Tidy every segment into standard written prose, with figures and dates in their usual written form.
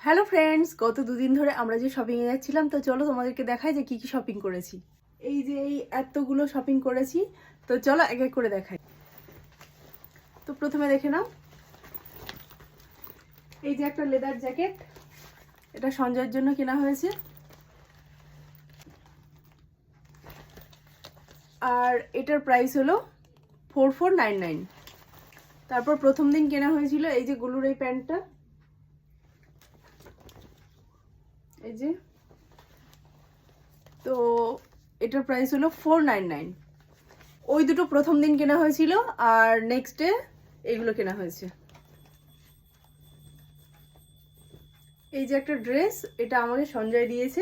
Hello friends, গত দুদিন ধরে আমরা যে শপিংয়ে যাচ্ছিলাম, তো চলো তোমাদেরকে দেখাই যে কি কি শপিং করেছি। এই যে এই এতগুলো শপিং করেছি, তো চলো এক এক করে দেখাই। তো প্রথমে দেখে নাও, এই যে একটা লেদার জ্যাকেট, এটা সঞ্জয়ের জন্য কেনা হয়েছে। আর এটার প্রাইস হলো 4499। তারপর প্রথম দিন কেনা হয়েছিল এই যে গুলুর এই প্যান্টটা, এই যে, তো এটার প্রাইস হলো 499। ওই দুটো প্রথম দিন কেনা হয়েছিল, আর নেক্সট ডে এইগুলো কেনা হয়েছে। এই যে একটা ড্রেস, এটা আমাকে সঞ্জয় দিয়েছে।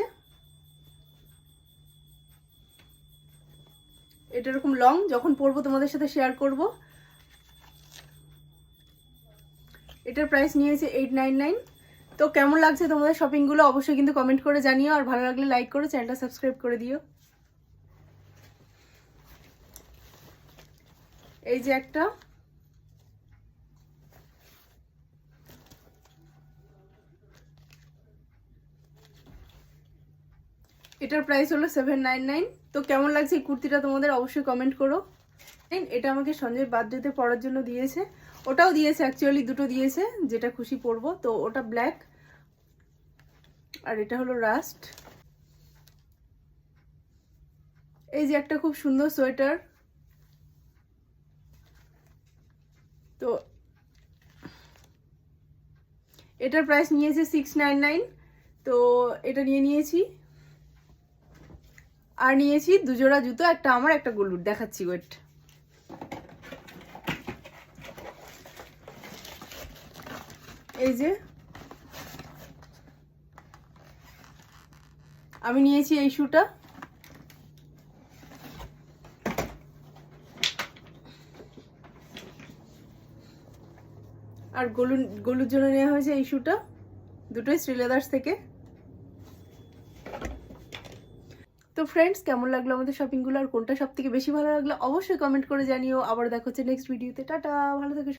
এটা এরকম লং, যখন পরবো তোমাদের সাথে শেয়ার করব। এটার প্রাইস নিয়েছে 899। তো কেমন লাগছে তোমাদের শপিংগুলো অবশ্যই কিন্তু কমেন্ট করে জানিও, আর ভালো লাগলে লাইক করো, চ্যানেলটা সাবস্ক্রাইব করে দিও। এই যে একটা, এটার প্রাইস হলো 799। তো কেমন লাগছে এই কুর্তিটা তোমাদের অবশ্যই কমেন্ট করো। এটা আমাকে সঞ্জয় বার্থডেতে পরার জন্য দিয়েছে। ওটাও দিয়েছে, অ্যাকচুয়ালি দুটো দিয়েছে, যেটা খুশি পরবো। তো ওটা ব্ল্যাক, আর এটা হলো রাস্ট। এই যে একটা খুব সুন্দর সোয়েটার, তো এটার প্রাইস নিয়েছে 699। তো এটা নিয়ে নিয়েছি। আর নিয়েছি দুজোড়া জুতো, একটা আমার একটা গলুর, দেখাচ্ছি ওয়েট। এই যে আমি নিয়েছি এই শুটা, আর গলুর জন্য নেওয়া হয়েছে এই শুটা, দুটোই শ্রীলেদার্স থেকে। তো ফ্রেন্ডস, কেমন লাগলো আমাদের শপিংগুলো, আর কোনটা সব থেকে বেশি ভালো লাগলো অবশ্যই কমেন্ট করে জানিও। আবার দেখা হচ্ছে নেক্সট ভিডিওতে। টাটা, ভালো থেকো।